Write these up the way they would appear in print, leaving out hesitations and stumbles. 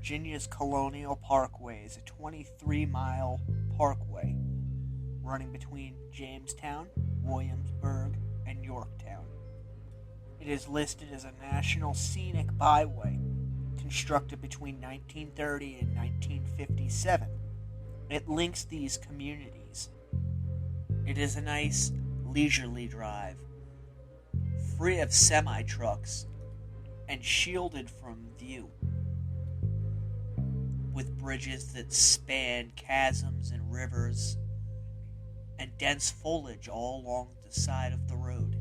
Virginia's Colonial Parkway is a 23-mile parkway running between Jamestown, Williamsburg, and Yorktown. It is listed as a National Scenic Byway, constructed between 1930 and 1957. It links these communities. It is a nice, leisurely drive, free of semi-trucks and shielded from view, with bridges that span chasms and rivers and dense foliage all along the side of the road.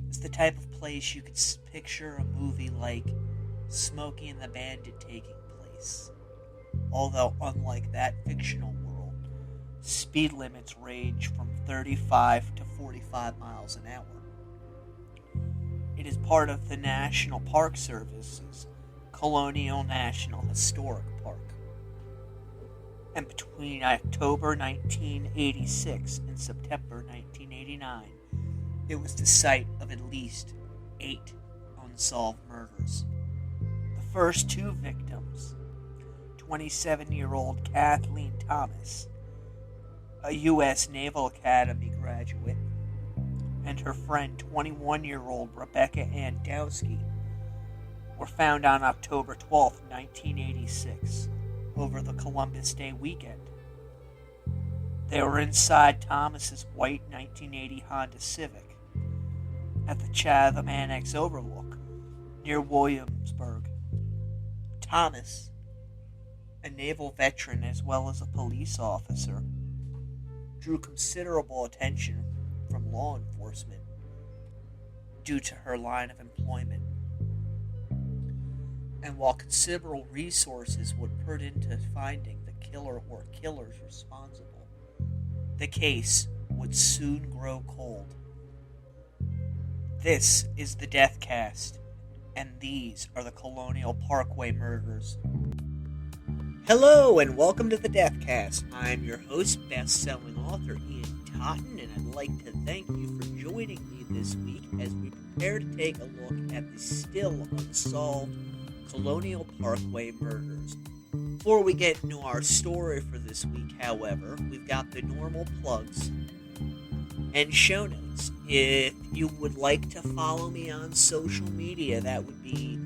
It's the type of place you could picture a movie like Smokey and the Bandit taking place. Although, unlike that fictional world, speed limits range from 35 to 45 miles an hour. It is part of the National Park Service's Colonial National Historic Park. And between October 1986 and September 1989, it was the site of at least 8 unsolved murders. The first 2 victims, 27-year-old Kathleen Thomas, a U.S. Naval Academy graduate, and her friend 21-year-old Rebecca Ann Dowski, were found on October 12, 1986, over the Columbus Day weekend. They were inside Thomas's white 1980 Honda Civic at the Chatham Annex Overlook near Williamsburg. Thomas, a naval veteran as well as a police officer, drew considerable attention from law enforcement due to her line of employment. And while considerable resources were put into finding the killer or killers responsible, the case would soon grow cold. This is the Deathcast, and these are the Colonial Parkway Murders. Hello, and welcome to the Deathcast. I'm your host, best-selling author Ian Totten, and I'd like to thank you for joining me this week as we prepare to take a look at the still unsolved Colonial Parkway Murders. Before we get into our story for this week, however, we've got the normal plugs and show notes. If you would like to follow me on social media, that would be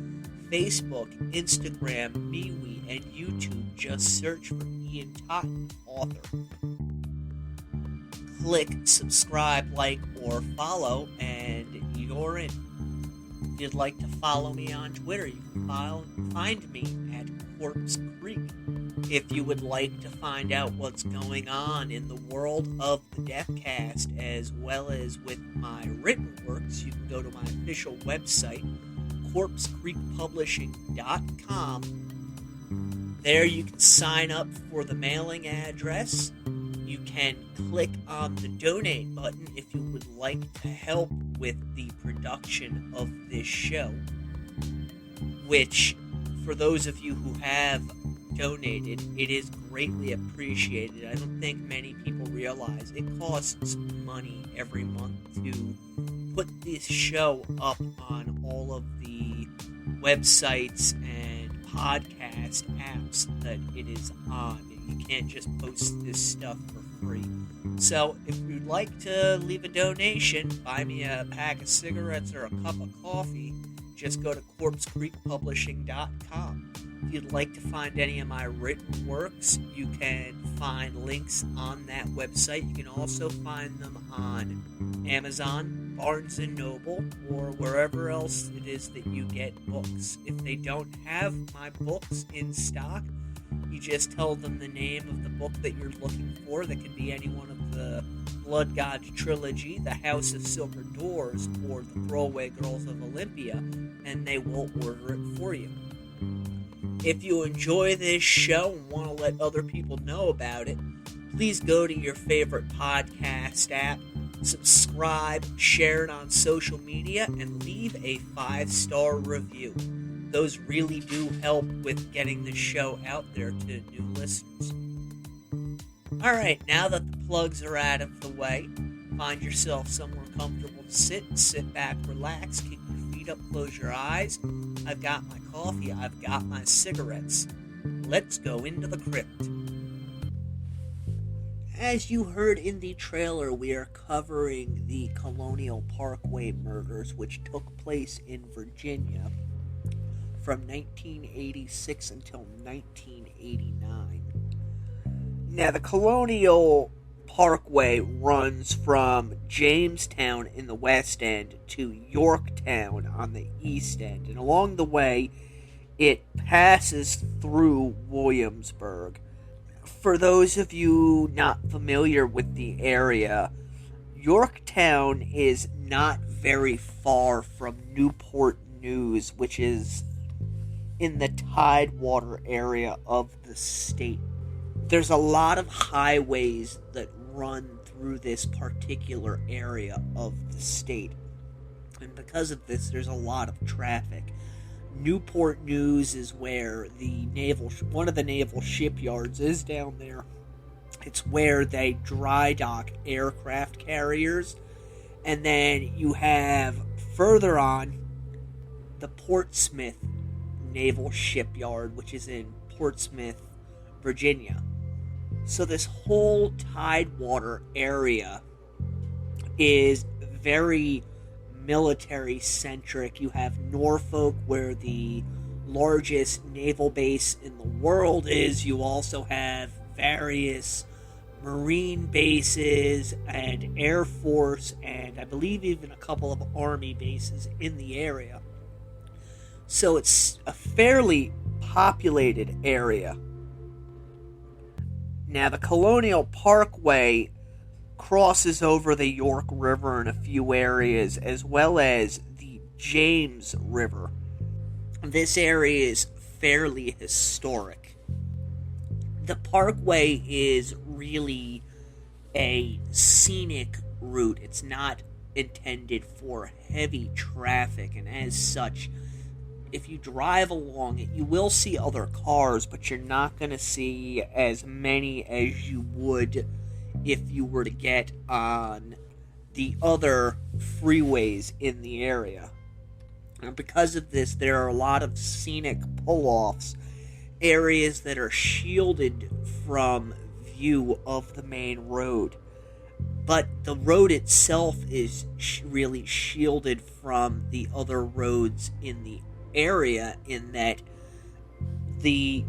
Facebook, Instagram, MeWe, and YouTube. Just search for Ian Totten, author. Click subscribe, like, or follow, and you're in. If you'd like to follow me on Twitter, you can find me at Corpse Creek. If you would like to find out what's going on in the world of the Deathcast, as well as with my written works, you can go to my official website, corpsecreekpublishing.com. There you can sign up for the mailing address. You can click on the donate button if you would like to help with the production of this show, which, for those of you who have donated, it is greatly appreciated. I don't think many people realize it costs money every month to put this show up on all of the websites and podcast apps that it is on. You can't just post this stuff for free. So if you'd like to leave a donation, buy me a pack of cigarettes or a cup of coffee, just go to corpsecreekpublishing.com. If you'd like to find any of my written works, you can find links on that website. You can also find them on Amazon, Barnes & Noble, or wherever else it is that you get books. If they don't have my books in stock, you just tell them the name of the book that you're looking for. That could be any one of the Blood God trilogy, The House of Silver Doors, or The Throwaway Girls of Olympia, and they will order it for you. If you enjoy this show and want to let other people know about it, please go to your favorite podcast app, subscribe, share it on social media, and leave a 5-star review. Those really do help with getting the show out there to new listeners. Alright, now that the plugs are out of the way, find yourself somewhere comfortable to sit back, relax, kick your feet up, close your eyes. I've got my coffee, I've got my cigarettes. Let's go into the crypt. As you heard in the trailer, we are covering the Colonial Parkway Murders, which took place in Virginia from 1986 until 1989. Now, the Colonial Parkway runs from Jamestown in the west end to Yorktown on the east end, and along the way, it passes through Williamsburg. For those of you not familiar with the area, Yorktown is not very far from Newport News, which is in the Tidewater area of the state. There's a lot of highways that run through this particular area of the state, and because of this, there's a lot of traffic. Newport News is where one of the naval shipyards is down there. It's where they dry dock aircraft carriers. And then you have further on the Portsmouth Naval Shipyard, which is in Portsmouth, Virginia. So this whole Tidewater area is very military-centric. You have Norfolk, where the largest naval base in the world is. You also have various Marine bases and Air Force, and I believe even a couple of Army bases in the area. So it's a fairly populated area. Now, the Colonial Parkway crosses over the York River in a few areas, as well as the James River. This area is fairly historic. The parkway is really a scenic route. It's not intended for heavy traffic, and as such, if you drive along it, you will see other cars, but you're not going to see as many as you would if you were to get on the other freeways in the area. And because of this, there are a lot of scenic pull-offs, areas that are shielded from view of the main road. But the road itself is really shielded from the other roads in the area, in that the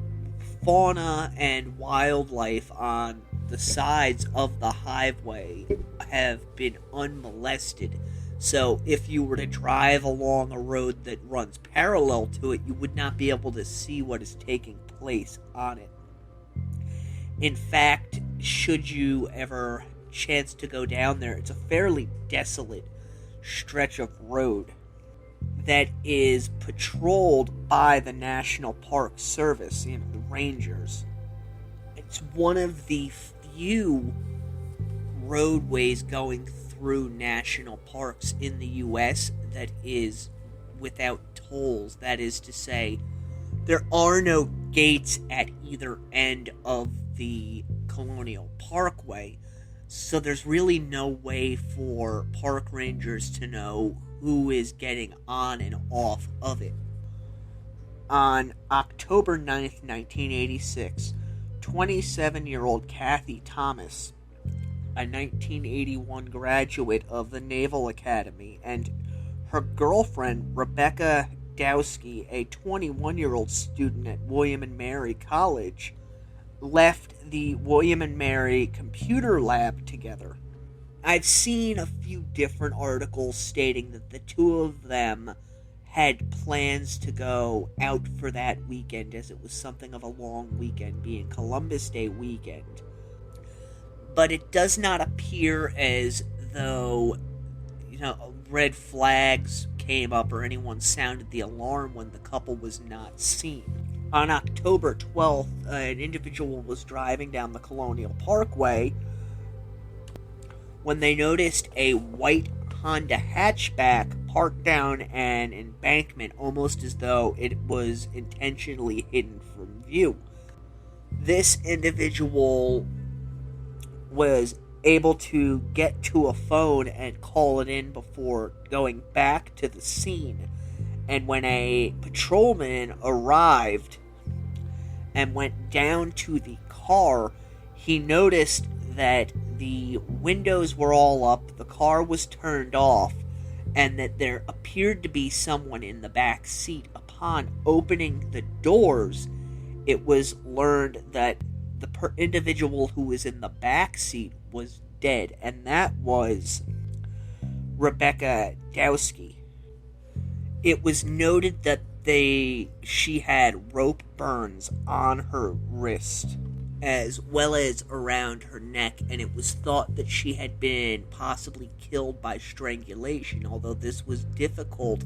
fauna and wildlife on the sides of the highway have been unmolested. So if you were to drive along a road that runs parallel to it, you would not be able to see what is taking place on it. In fact, should you ever chance to go down there, it's a fairly desolate stretch of road that is patrolled by the National Park Service, the rangers. It's one of the few roadways going through national parks in the U.S. that is without tolls. That is to say, there are no gates at either end of the Colonial Parkway, so there's really no way for park rangers to know who is getting on and off of it. On October 9th, 1986, 27-year-old Cathy Thomas, a 1981 graduate of the Naval Academy, and her girlfriend, Rebecca Dowski, a 21-year-old student at William & Mary College, left the William & Mary computer lab together. I've seen a few different articles stating that the two of them had plans to go out for that weekend, as it was something of a long weekend, being Columbus Day weekend. But it does not appear as though, red flags came up or anyone sounded the alarm when the couple was not seen. On October 12th, an individual was driving down the Colonial Parkway when they noticed a white Honda hatchback parked down an embankment, almost as though it was intentionally hidden from view. This individual was able to get to a phone and call it in before going back to the scene. And when a patrolman arrived and went down to the car, he noticed that the windows were all up, the car was turned off, and that there appeared to be someone in the back seat. Upon opening the doors, it was learned that the individual who was in the back seat was dead, and that was Rebecca Dowski. It was noted that she had rope burns on her wrist as well as around her neck, and it was thought that she had been possibly killed by strangulation, although this was difficult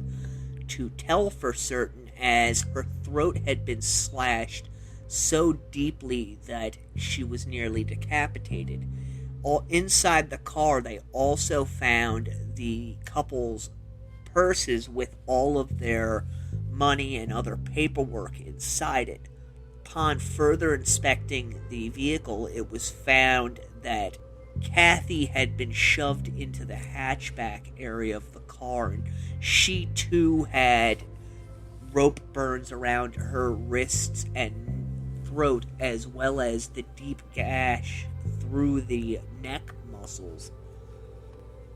to tell for certain as her throat had been slashed so deeply that she was nearly decapitated. Inside the car, they also found the couple's purses with all of their money and other paperwork inside it. Upon further inspecting the vehicle, it was found that Cathy had been shoved into the hatchback area of the car, and she too had rope burns around her wrists and throat, as well as the deep gash through the neck muscles.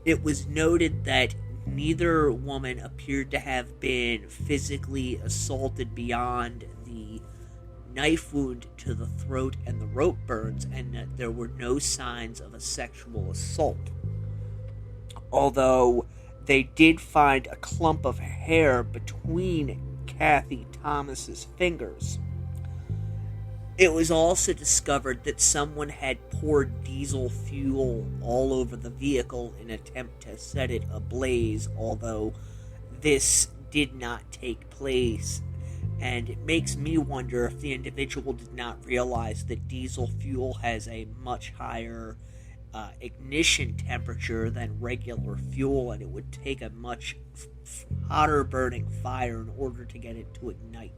It was noted that neither woman appeared to have been physically assaulted beyond the knife wound to the throat and the rope burns, and that there were no signs of a sexual assault. Although they did find a clump of hair between Kathy Thomas's fingers. It was also discovered that someone had poured diesel fuel all over the vehicle in an attempt to set it ablaze, although this did not take place. And it makes me wonder if the individual did not realize that diesel fuel has a much higher ignition temperature than regular fuel, and it would take a much hotter burning fire in order to get it to ignite.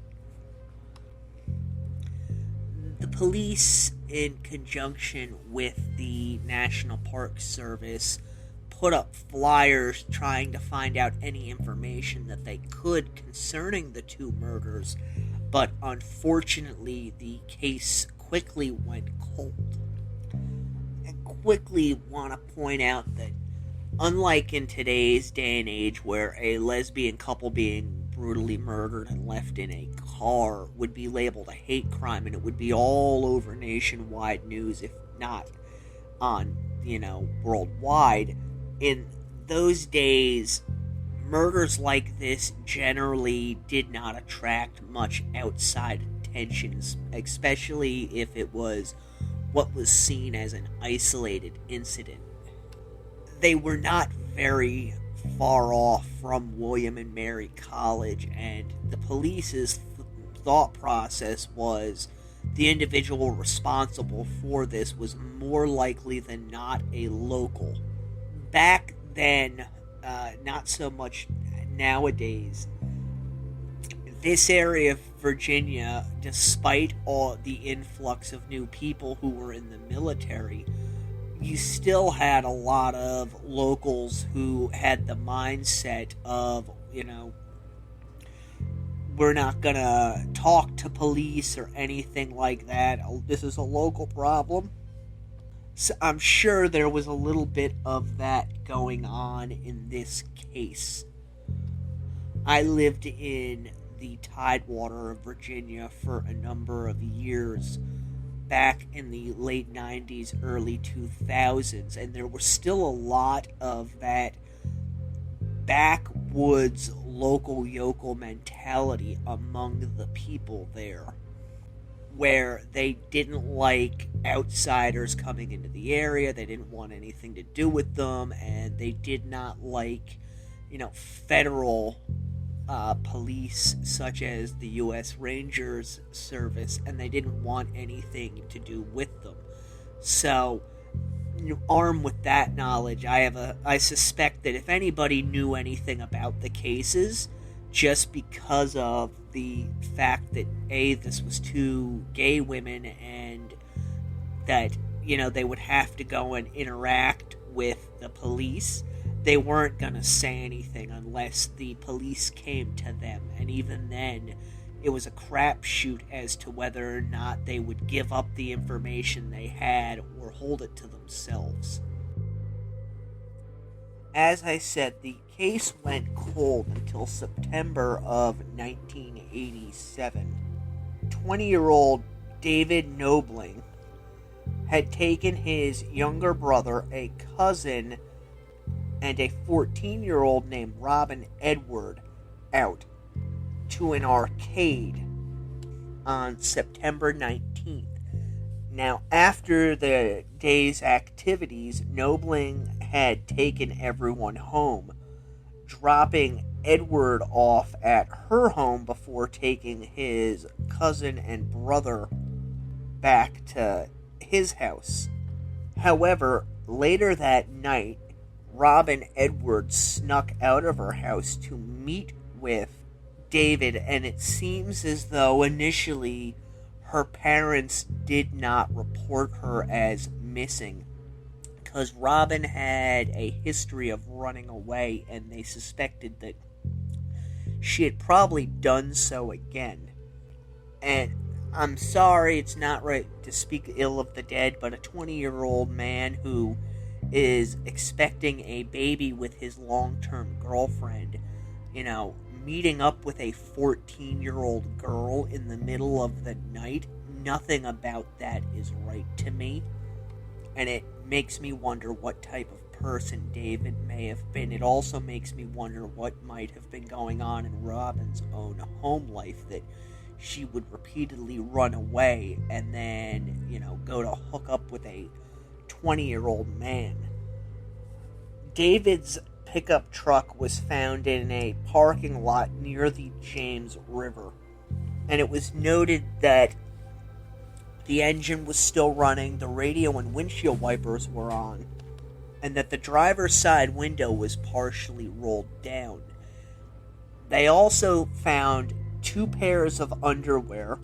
The police, in conjunction with the National Park Service, put up flyers trying to find out any information that they could concerning the two murders, but unfortunately the case quickly went cold. And quickly want to point out that unlike in today's day and age where a lesbian couple being brutally murdered and left in a car would be labeled a hate crime and it would be all over nationwide news, if not on, worldwide, in those days, murders like this generally did not attract much outside attentions, especially if it was what was seen as an isolated incident. They were not very far off from William and Mary College, and the police's thought process was the individual responsible for this was more likely than not a local. Back then, not so much nowadays, this area of Virginia, despite all the influx of new people who were in the military, you still had a lot of locals who had the mindset of, we're not gonna talk to police or anything like that. This is a local problem. So I'm sure there was a little bit of that going on in this case. I lived in the Tidewater of Virginia for a number of years back in the late 90s, early 2000s, and there was still a lot of that backwoods local yokel mentality among the people there, where they didn't like outsiders coming into the area, they didn't want anything to do with them, and they did not like, federal police such as the U.S. Rangers Service, and they didn't want anything to do with them. So, armed with that knowledge, I suspect that if anybody knew anything about the cases, just because of the fact that this was two gay women, and that they would have to go and interact with the police, they weren't going to say anything unless the police came to them. And even then, it was a crapshoot as to whether or not they would give up the information they had or hold it to themselves. As I said, the case went cold until September of 1987. 20-year-old David Knobling had taken his younger brother, a cousin, and a 14-year-old named Robin Edward out to an arcade on September 19th. Now, after the day's activities, Knobling had taken everyone home, dropping Edward off at her home before taking his cousin and brother back to his house. However, later that night, Robin Edwards snuck out of her house to meet with David, and it seems as though initially her parents did not report her as missing because Robin had a history of running away, and they suspected that she had probably done so again. And I'm sorry, it's not right to speak ill of the dead, but a 20-year-old man who is expecting a baby with his long-term girlfriend, meeting up with a 14-year-old girl in the middle of the night, nothing about that is right to me. And it makes me wonder what type of person David may have been. It also makes me wonder what might have been going on in Robin's own home life, that she would repeatedly run away and then, go to hook up with a 20-year-old man. David's pickup truck was found in a parking lot near the James River, and it was noted that the engine was still running, the radio and windshield wipers were on, and that the driver's side window was partially rolled down. They also found 2 pairs of underwear,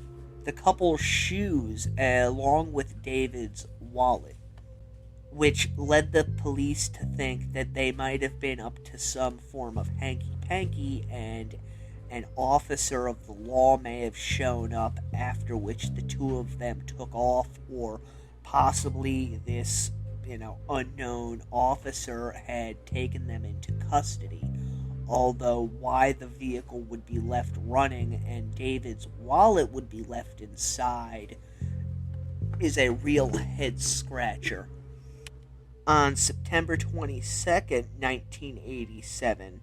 the couple's shoes, along with David's wallet, which led the police to think that they might have been up to some form of hanky-panky, and an officer of the law may have shown up, after which the two of them took off, or possibly this, unknown officer had taken them into custody. Although why the vehicle would be left running and David's wallet would be left inside is a real head-scratcher. On September 22nd, 1987,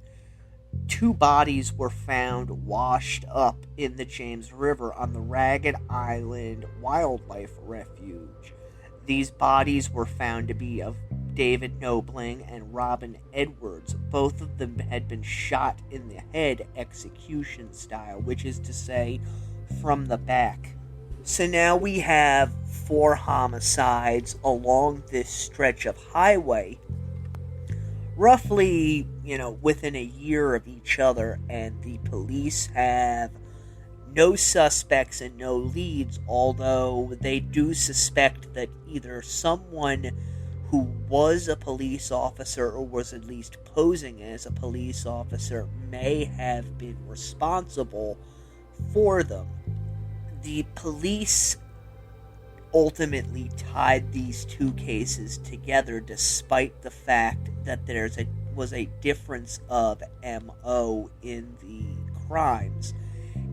2 bodies were found washed up in the James River on the Ragged Island Wildlife Refuge. These bodies were found to be of David Knobling and Robin Edwards. Both of them had been shot in the head execution style, which is to say, from the back. So now we have 4 homicides along this stretch of highway, roughly, within a year of each other, and the police have no suspects and no leads, although they do suspect that either someone who was a police officer or was at least posing as a police officer may have been responsible for them. The police ultimately tied these 2 cases together, despite the fact that there was a difference of MO in the crimes.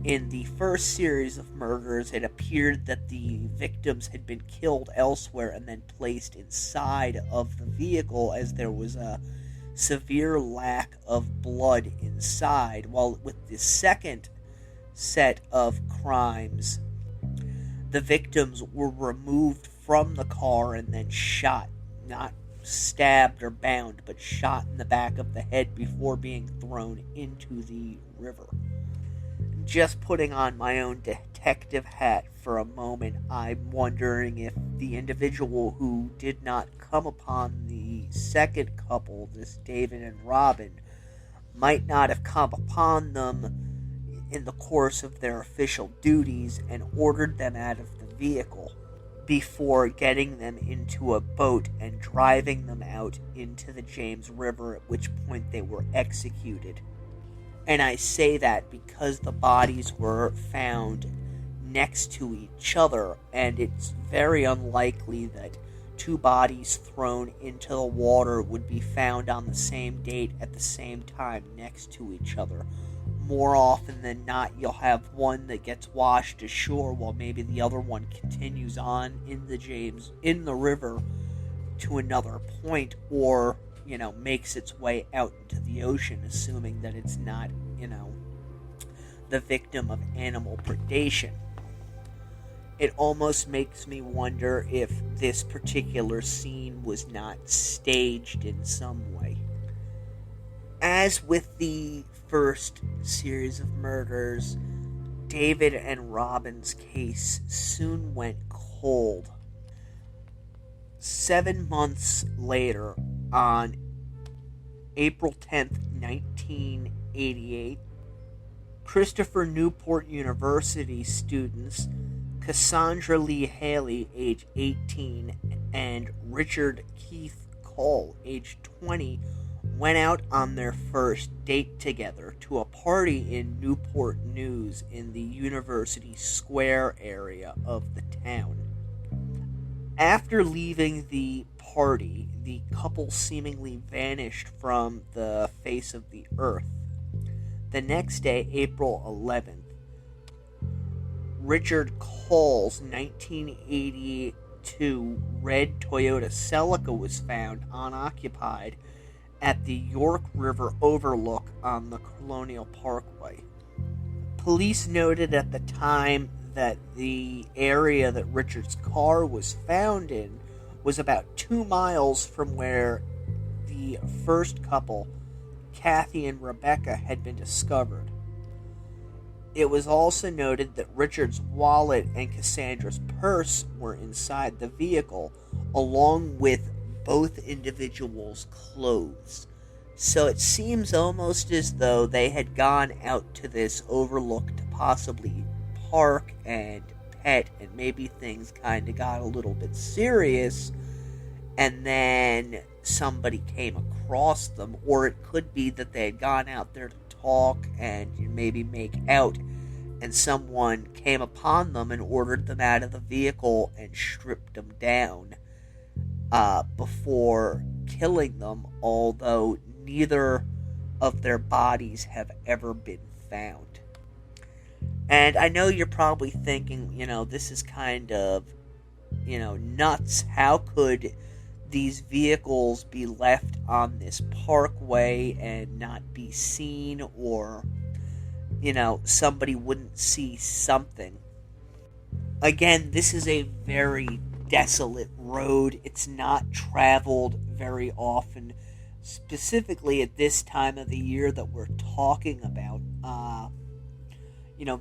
In the first series of murders, it appeared that the victims had been killed elsewhere and then placed inside of the vehicle, as there was a severe lack of blood inside, while with the second set of crimes, the victims were removed from the car and then shot, not stabbed or bound, but shot in the back of the head before being thrown into the river. Just putting on my own detective hat for a moment, I'm wondering if the individual who did not come upon the second couple, this David and Robin, might not have come upon them in the course of their official duties and ordered them out of the vehicle. before getting them into a boat and driving them out into the James River, at which point they were executed. And I say that because the bodies were found next to each other, and it's very unlikely that two bodies thrown into the water would be found on the same date at the same time next to each other. More often than not, you'll have one that gets washed ashore while maybe the other one continues on in the river to another point, or, makes its way out into the ocean, assuming that it's not, the victim of animal predation. It almost makes me wonder if this particular scene was not staged in some way. As with the first series of murders, David and Robin's case soon went cold. 7 months later, on April 10th, 1988, Christopher Newport University students Cassandra Lee Haley, age 18, and Richard Keith Cole, age 20, went out on their first date together to a party in Newport News in the University Square area of the town. After leaving the party, the couple seemingly vanished from the face of the earth. The next day, April 11th, Richard Cole's 1982 red Toyota Celica was found unoccupied at the York River overlook on the Colonial Parkway. Police noted at the time that the area that Richard's car was found in was about 2 miles from where the first couple, Cathy and Rebecca, had been discovered. It was also noted that Richard's wallet and Cassandra's purse were inside the vehicle, along with both individuals' clothes. So it seems almost as though they had gone out to this overlook to possibly park and pet, and maybe things kind of got a little bit serious, and then somebody came across them, or it could be that they had gone out there to talk and maybe make out, and someone came upon them and ordered them out of the vehicle and stripped them down before killing them, although neither of their bodies have ever been found. And I know you're probably thinking, this is kind of, nuts. How could these vehicles be left on this parkway and not be seen, or, somebody wouldn't see something? Again, this is a very desolate road. It's not traveled very often, specifically at this time of the year that we're talking about.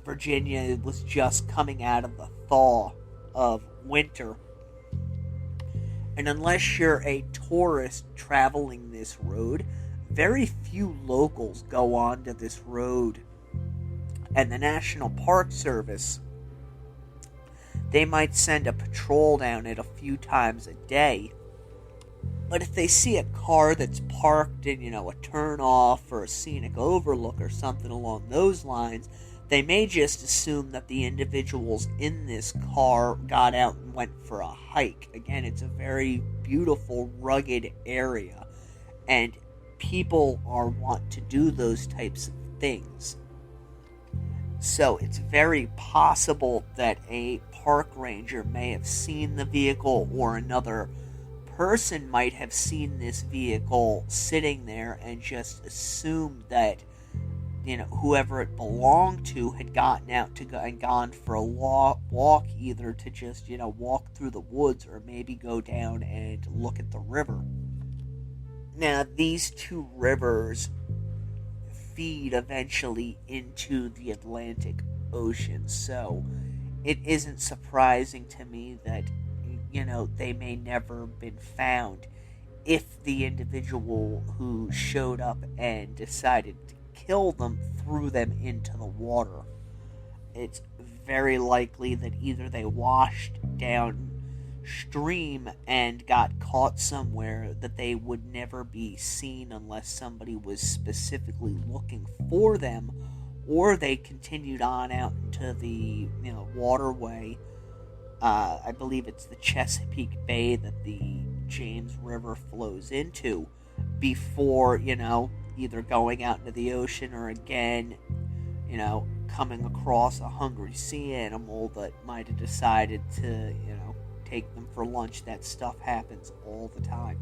Virginia was just coming out of the thaw of winter. And unless you're a tourist traveling this road, very few locals go onto this road. And the National Park Service, they might send a patrol down it a few times a day. But if they see a car that's parked in, a turnoff or a scenic overlook or something along those lines, they may just assume that the individuals in this car got out and went for a hike. Again, it's a very beautiful, rugged area, and people want to do those types of things. So it's very possible that a park ranger may have seen the vehicle, or another person might have seen this vehicle sitting there and just assumed that whoever it belonged to had gotten out to go and gone for a walk, either to just walk through the woods, or maybe go down and look at the river. Now, these two rivers feed eventually into the Atlantic Ocean, so it isn't surprising to me that they may never have been found if the individual who showed up and decided to kill them threw them into the water. It's very likely that either they washed down stream and got caught somewhere, that they would never be seen unless somebody was specifically looking for them, or they continued on out into the waterway. I believe it's the Chesapeake Bay that the James River flows into, before, either going out into the ocean or again, coming across a hungry sea animal that might have decided to, take them for lunch. That stuff happens all the time.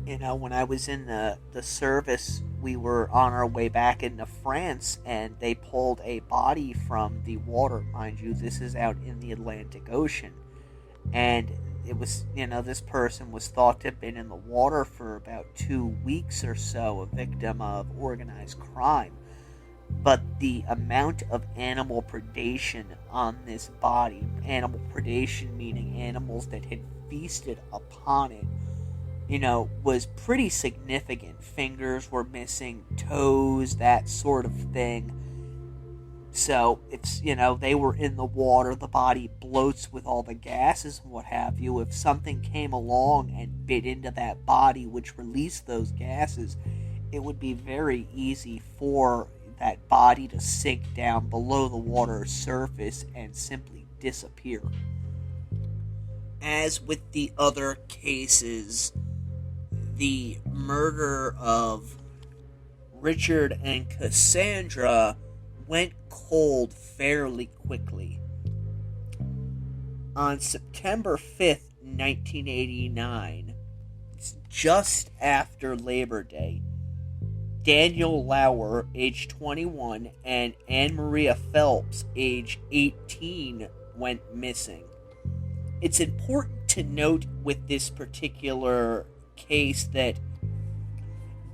When I was in the service, we were on our way back into France, and they pulled a body from the water. Mind you, this is out in the Atlantic Ocean. And it was, this person was thought to have been in the water for about 2 weeks or so, a victim of organized crime. But the amount of animal predation on this body, animal predation meaning animals that had feasted upon it, was pretty significant. Fingers were missing, toes, that sort of thing. So, it's, they were in the water, the body bloats with all the gases and what have you. If something came along and bit into that body, which released those gases, it would be very easy for that body to sink down below the water's surface and simply disappear. As with the other cases, the murder of Richard and Cassandra went cold fairly quickly. On September 5th, 1989, just after Labor Day, Daniel Lauer, age 21, and Anne Maria Phelps, age 18, went missing. It's important to note with this particular case that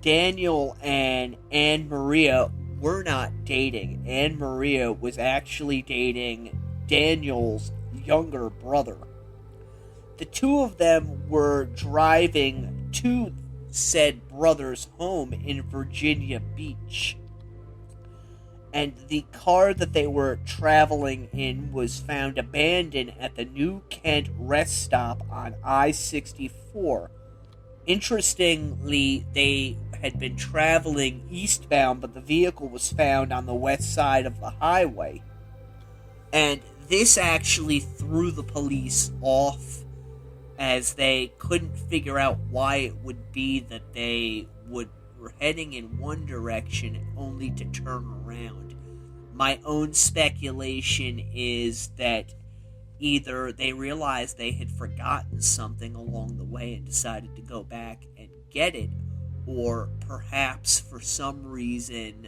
Daniel and Anne Maria were not dating. Anne Maria was actually dating Daniel's younger brother. The two of them were driving to said brother's home in Virginia Beach, and the car that they were traveling in was found abandoned at the New Kent rest stop on I-64. Interestingly, they had been traveling eastbound, but the vehicle was found on the west side of the highway. And this actually threw the police off, as they couldn't figure out why it would be that they were heading in one direction only to turn around. My own speculation is that either they realized they had forgotten something along the way and decided to go back and get it, or perhaps for some reason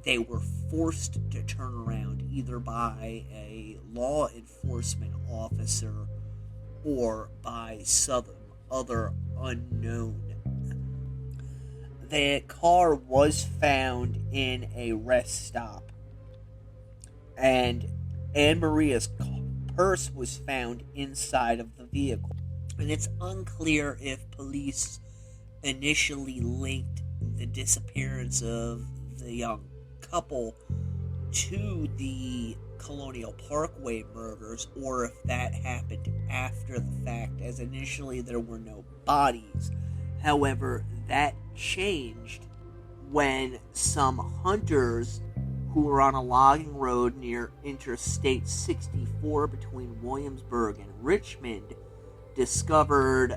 they were forced to turn around either by a law enforcement officer or by some other unknown. The car was found in a rest stop, and Anne Maria's purse was found inside of the vehicle. And it's unclear if police initially linked the disappearance of the young couple to the Colonial Parkway murders, or if that happened after the fact, as initially there were no bodies. However, that changed when some hunters who were on a logging road near Interstate 64 between Williamsburg and Richmond discovered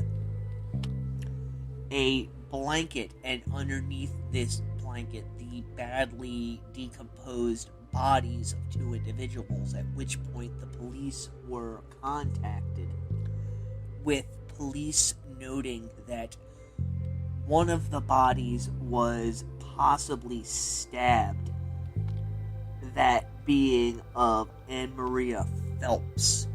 a blanket, and underneath this blanket, the badly decomposed bodies of two individuals, at which point the police were contacted, with police noting that one of the bodies was possibly stabbed, that being of Anne Maria Phelps.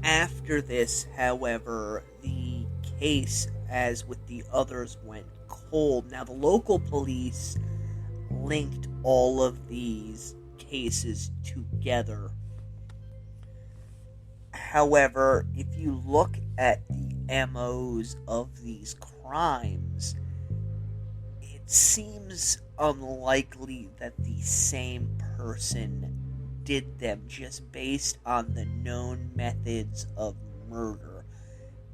After this, however, the case, as with the others, went cold. Now, the local police linked all of these cases together. However, if you look at the MOs of these crimes, it seems unlikely that the same person did them, just based on the known methods of murder.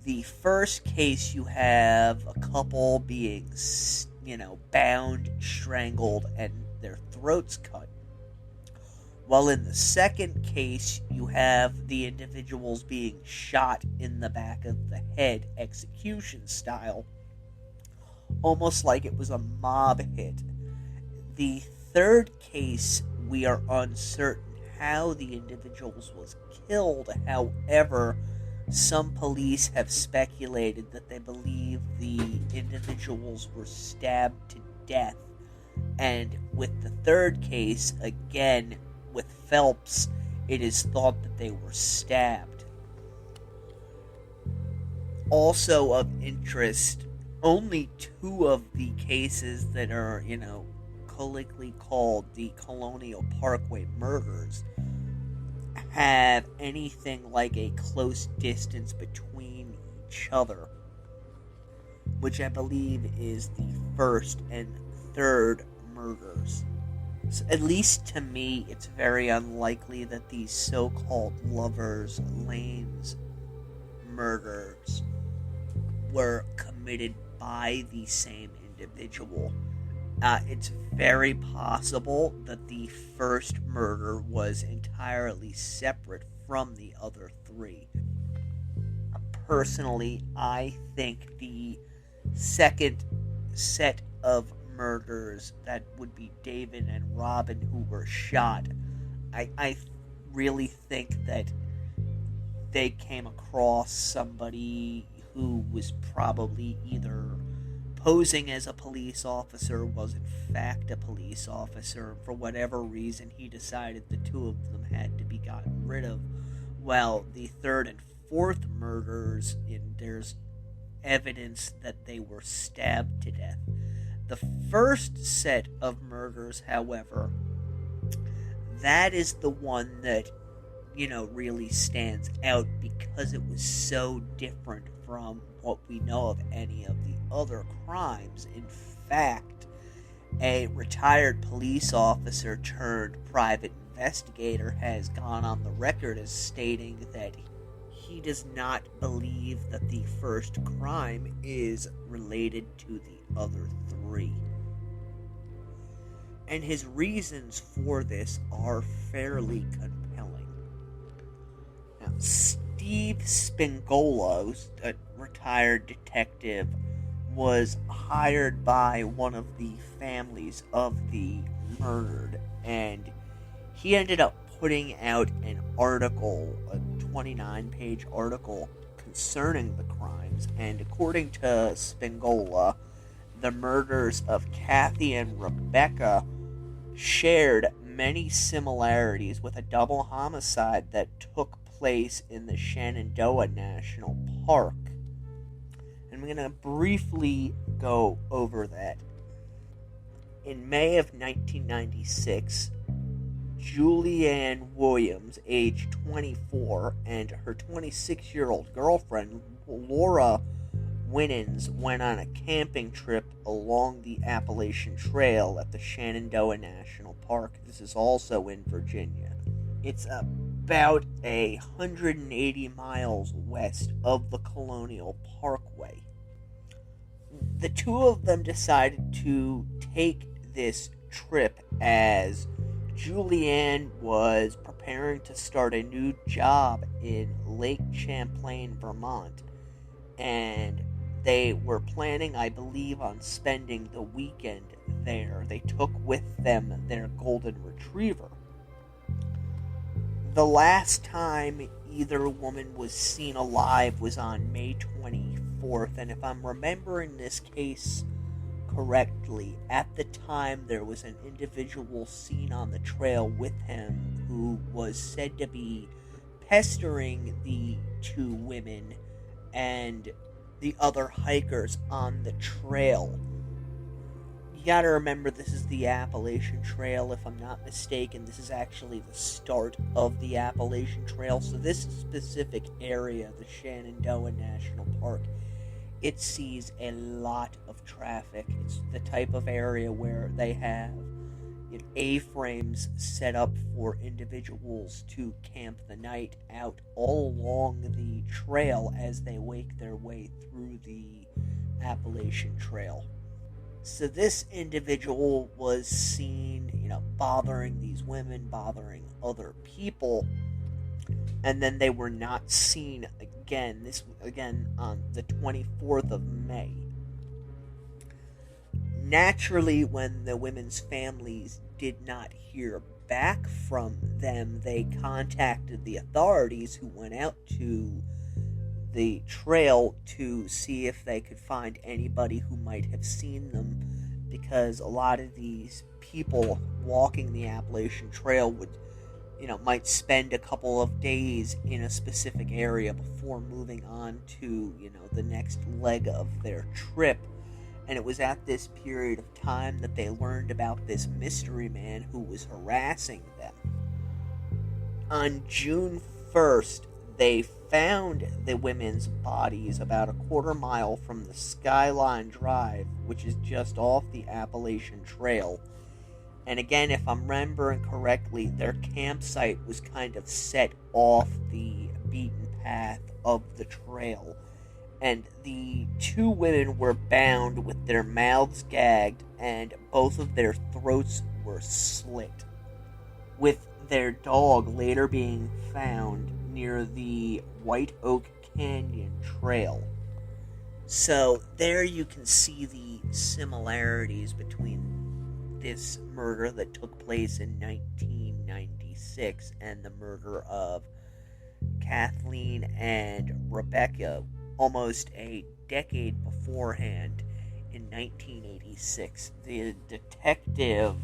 The first case, you have a couple being, bound, strangled, and their throats cut. While in the second case, you have the individuals being shot in the back of the head, execution style, almost like it was a mob hit. The third case, we are uncertain how the individuals was killed. However, some police have speculated that they believe the individuals were stabbed to death. And with the third case, again, with Phelps, it is thought that they were stabbed. Also of interest, only two of the cases that are, colloquially called the Colonial Parkway Murders have anything like a close distance between each other, which I believe is the first and third murders. So at least to me, it's very unlikely that these so-called lovers' lanes murders were committed by the same individual. It's very possible that the first murder was entirely separate from the other three. Personally, I think the second set of murders, that would be David and Robin, who were shot, I really think that they came across somebody who was probably either posing as a police officer, was in fact a police officer. For whatever reason, he decided the two of them had to be gotten rid of. While the third and fourth murders, there's evidence that they were stabbed to death. The first set of murders, however, that is the one that, really stands out because it was so different from what we know of any of the other crimes. In fact, a retired police officer turned private investigator has gone on the record as stating that he does not believe that the first crime is related to the other three. And his reasons for this are fairly compelling. Now, Steve Spingolos, a retired detective, was hired by one of the families of the murdered, and he ended up putting out an article, a 29-page article concerning the crimes. And according to Spingola, the murders of Cathy and Rebecca shared many similarities with a double homicide that took place in the Shenandoah National Park. And I'm going to briefly go over that. In May of 1996, Julianne Williams, age 24, and her 26-year-old girlfriend, Laura Winans, went on a camping trip along the Appalachian Trail at the Shenandoah National Park. This is also in Virginia. It's about 180 miles west of the Colonial Parkway. The two of them decided to take this trip as Julianne was preparing to start a new job in Lake Champlain, Vermont, and they were planning, I believe, on spending the weekend there. They took with them their golden retriever. The last time either woman was seen alive was on May 24th, and if I'm remembering this case correctly, at the time there was an individual seen on the trail with him who was said to be pestering the two women and the other hikers on the trail. You gotta remember, this is the Appalachian Trail. If I'm not mistaken, this is actually the start of the Appalachian Trail. So this specific area, the Shenandoah National Park, it sees a lot of traffic. It's the type of area where they have, A-frames set up for individuals to camp the night out all along the trail as they wake their way through the Appalachian Trail. So this individual was seen, bothering these women, bothering other people, and then they were not seen again. This again on the 24th of May. Naturally, when the women's families did not hear back from them, they contacted the authorities, who went out to the trail to see if they could find anybody who might have seen them, because a lot of these people walking the Appalachian Trail would, might spend a couple of days in a specific area before moving on to, the next leg of their trip. And it was at this period of time that they learned about this mystery man who was harassing them. On June 1st, they found the women's bodies about a quarter mile from the Skyline Drive, which is just off the Appalachian Trail. And again, if I'm remembering correctly, their campsite was kind of set off the beaten path of the trail. And the two women were bound with their mouths gagged, and both of their throats were slit, with their dog later being found near the White Oak Canyon Trail. So there you can see the similarities between this murder that took place in 1996 and the murder of Kathleen and Rebecca almost a decade beforehand in 1986. The detective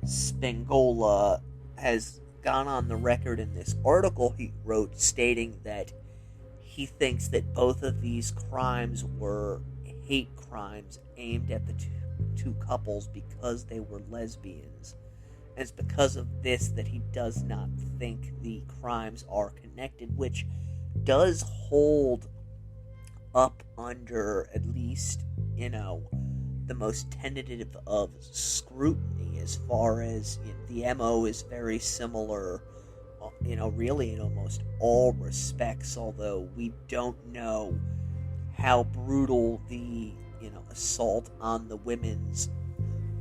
Spingolos has gone on the record in this article he wrote stating that he thinks that both of these crimes were hate crimes aimed at the two couples because they were lesbians. And it's because of this that he does not think the crimes are connected, which does hold up under at least, the most tentative of scrutiny, as far as the MO is very similar, really in almost all respects, although we don't know how brutal the, assault on the women's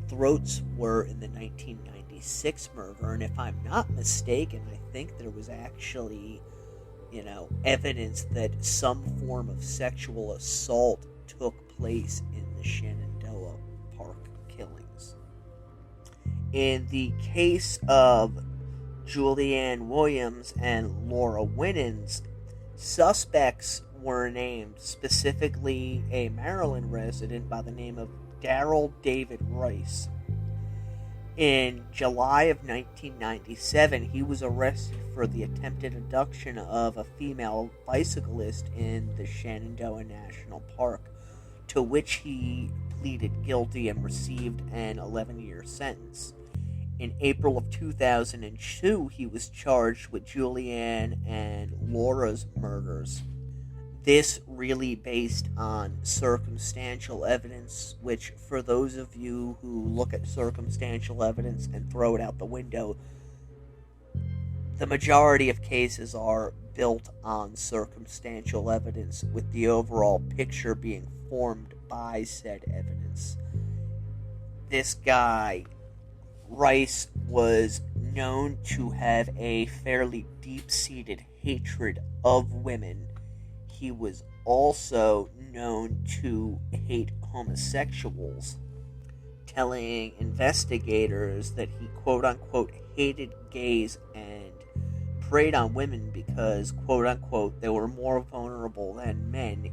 throats were in the 1996 murder. And if I'm not mistaken, I think there was actually, evidence that some form of sexual assault took place in the Shenandoah Park killings. In the case of Julianne Williams and Laura Winans, suspects were named, specifically a Maryland resident by the name of Darrell David Rice. In July of 1997, he was arrested for the attempted abduction of a female bicyclist in the Shenandoah National Park, to which he pleaded guilty and received an 11-year sentence. In April of 2002, he was charged with Julianne and Laura's murders. This really based on circumstantial evidence, which, for those of you who look at circumstantial evidence and throw it out the window, the majority of cases are built on circumstantial evidence, with the overall picture being formed by said evidence. This guy, Rice, was known to have a fairly deep-seated hatred of women. He was also known to hate homosexuals, telling investigators that he quote-unquote hated gays and preyed on women because quote-unquote they were more vulnerable than men.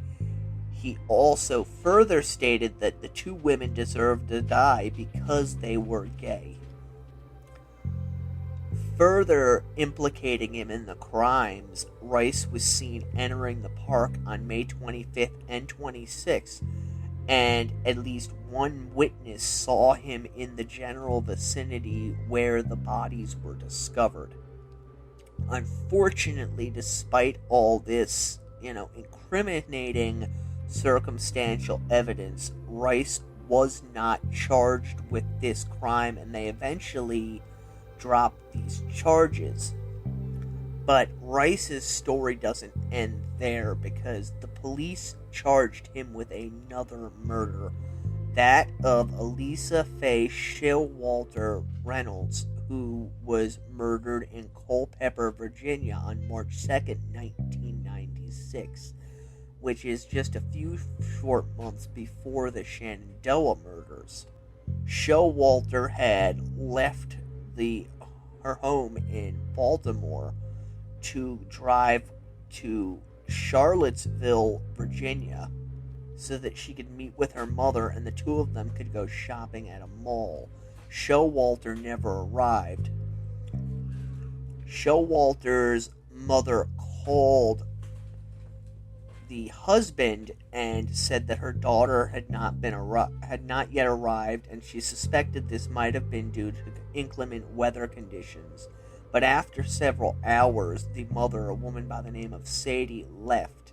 He also further stated that the two women deserved to die because they were gay. Further implicating him in the crimes, Rice was seen entering the park on May 25th and 26th, and at least one witness saw him in the general vicinity where the bodies were discovered. Unfortunately, despite all this, incriminating circumstantial evidence, Rice was not charged with this crime, and they eventually dropped these charges. But Rice's story doesn't end there, because the police charged him with another murder, that of Elisa Faye Showalter Reynolds, who was murdered in Culpeper, Virginia on March 2nd, 1996, which is just a few short months before the Shenandoah murders. Showalter had left her home in Baltimore to drive to Charlottesville, Virginia, so that she could meet with her mother and the two of them could go shopping at a mall. Showalter never arrived. Showalter's mother called the husband and said that her daughter had not yet arrived, and she suspected this might have been due to inclement weather conditions. But after several hours, the mother, a woman by the name of Sadie, left.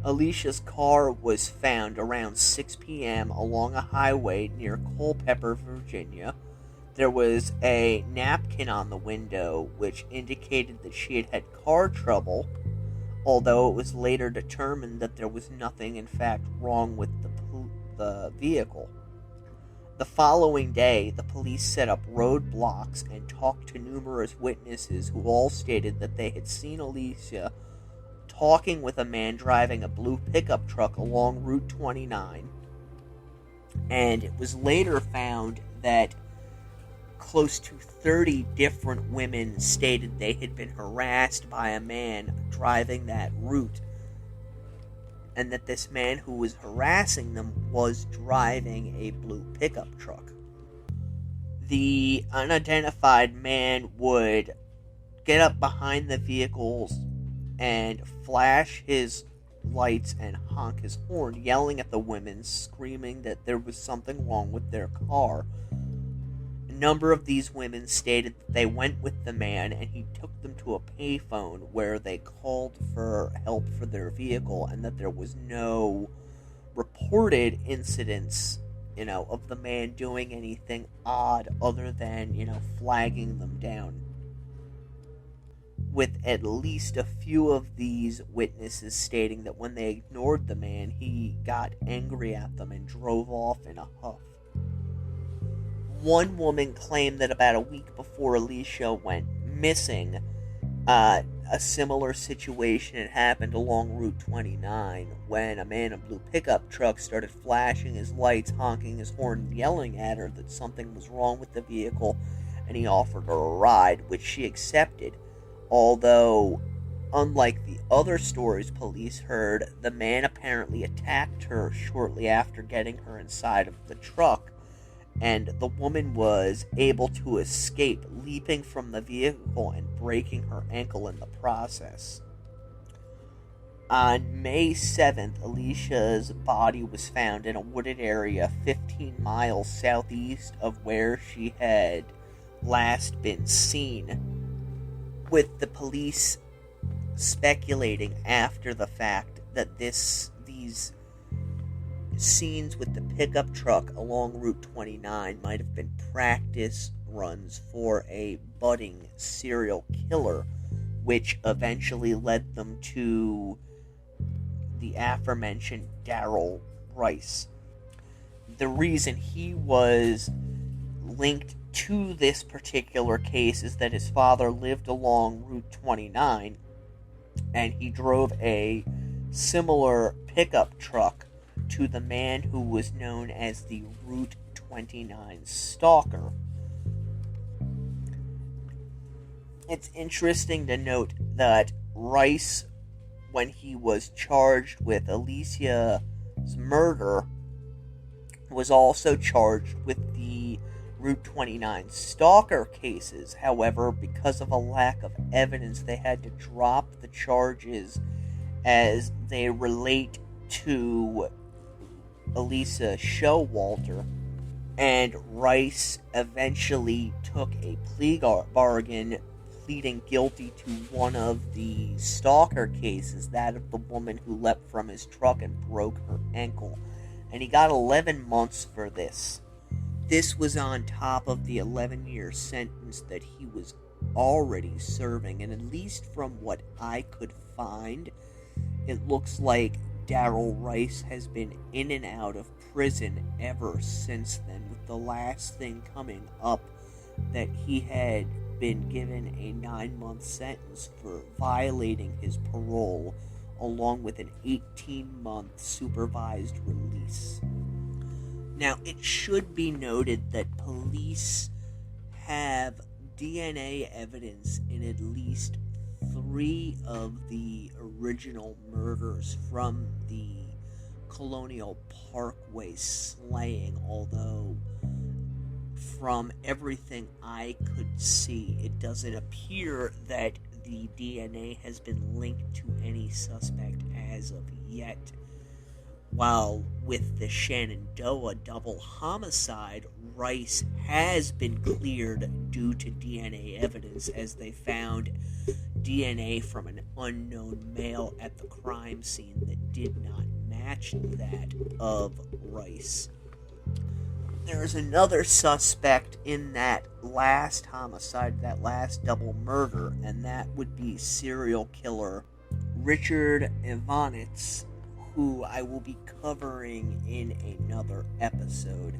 Alicia's car was found around 6 p.m. along a highway near Culpeper, Virginia. There was a napkin on the window, which indicated that she had had car trouble, although it was later determined that there was nothing, in fact, wrong with the vehicle. The following day, the police set up roadblocks and talked to numerous witnesses who all stated that they had seen Alicia talking with a man driving a blue pickup truck along Route 29. And it was later found that close to 30 different women stated they had been harassed by a man driving that route, and that this man who was harassing them was driving a blue pickup truck. The unidentified man would get up behind the vehicles and flash his lights and honk his horn, yelling at the women, screaming that there was something wrong with their car. A number of these women stated that they went with the man and he took them to a payphone where they called for help for their vehicle, and that there was no reported incidents, of the man doing anything odd other than, flagging them down. With at least a few of these witnesses stating that when they ignored the man, he got angry at them and drove off in a huff. One woman claimed that about a week before Alicia went missing, a similar situation had happened along Route 29 when a man in a blue pickup truck started flashing his lights, honking his horn, and yelling at her that something was wrong with the vehicle, and he offered her a ride, which she accepted. Although, unlike the other stories police heard, the man apparently attacked her shortly after getting her inside of the truck, and the woman was able to escape, leaping from the vehicle and breaking her ankle in the process. On May 7th, Alicia's body was found in a wooded area 15 miles southeast of where she had last been seen, with the police speculating after the fact that these scenes with the pickup truck along Route 29 might have been practice runs for a budding serial killer, which eventually led them to the aforementioned Darrell Rice. The reason he was linked to this particular case is that his father lived along Route 29, and he drove a similar pickup truck to the man who was known as the Route 29 Stalker. It's interesting to note that Rice, when he was charged with Alicia's murder, was also charged with the Route 29 Stalker cases. However, because of a lack of evidence, they had to drop the charges as they relate to Elisa Showalter, and Rice eventually took a plea bargain, pleading guilty to one of the stalker cases, that of the woman who leapt from his truck and broke her ankle. and he got 11 months for this. This was on top of the 11-year sentence that he was already serving, and at least from what I could find, it looks like Darrell Rice has been in and out of prison ever since then, with the last thing coming up that he had been given a 9-month sentence for violating his parole, along with an 18-month supervised release. Now, it should be noted that police have DNA evidence in at least 3 of the original murders from the Colonial Parkway slaying, although from everything I could see, it doesn't appear that the DNA has been linked to any suspect as of yet. While with the Shenandoah double homicide, Rice has been cleared due to DNA evidence, as they found DNA from an unknown male at the crime scene that did not match that of Rice. There is another suspect in that last homicide, that last double murder, and that would be serial killer Richard Ivanitz, who I will be covering in another episode.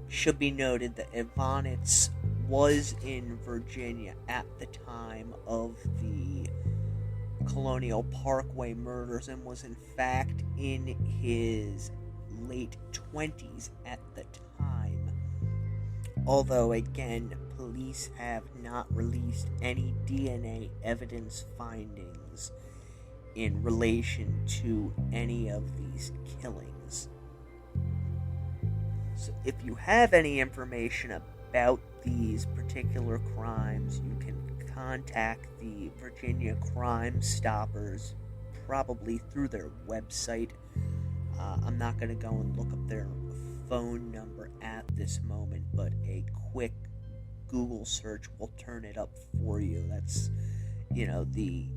Should be noted that Ivanitz was in Virginia at the time of the Colonial Parkway murders and was in fact in his late 20s at the time. Although, again, police have not released any DNA evidence findings in relation to any of these killings. So if you have any information about these particular crimes, you can contact the Virginia Crime Stoppers, probably through their website. I'm not going to go and look up their phone number at this moment, but a quick Google search will turn it up for you. That's, the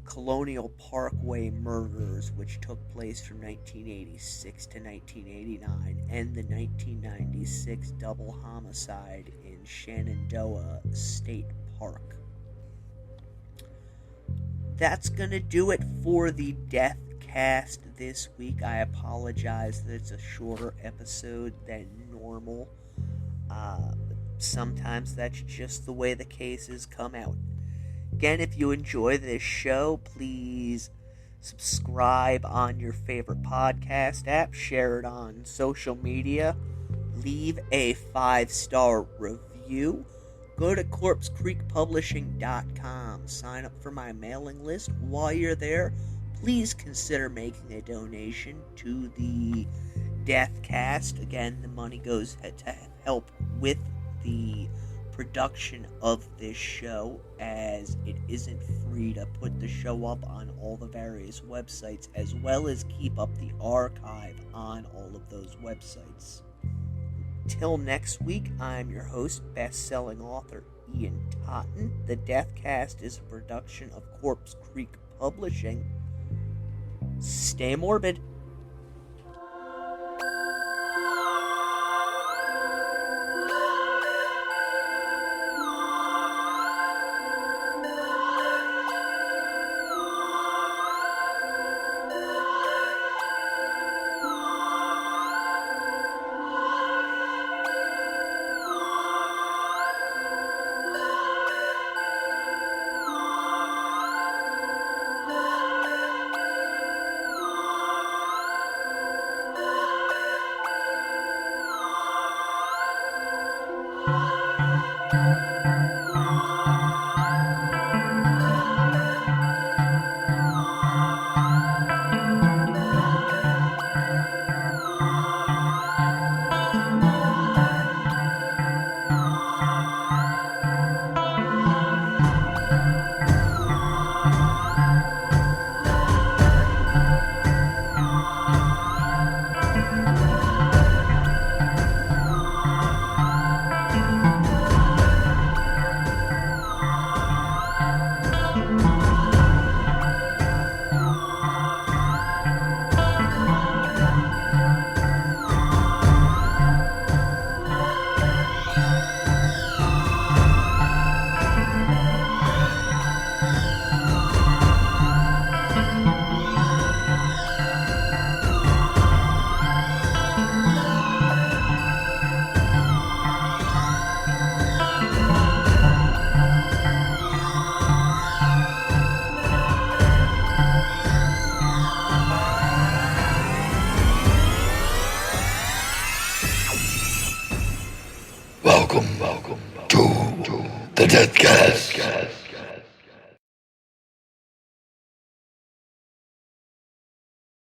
Colonial Parkway Murders, which took place from 1986 to 1989, and the 1996 double homicide in Shenandoah State Park. That's going to do it for the Deathcast this week. I apologize that it's a shorter episode than normal. Sometimes that's just the way the cases come out. Again, if you enjoy this show, please subscribe on your favorite podcast app, share it on social media, leave a 5-star review, go to corpsecreekpublishing.com, sign up for my mailing list. While you're there, please consider making a donation to the Deathcast. Again, the money goes to help with the production of this show, as it isn't free to put the show up on all the various websites, as well as keep up the archive on all of those websites. Till next week, I'm your host, best-selling author Ian Totten. The Deathcast is a production of Corpse Creek Publishing. Stay morbid. to the Deathcast.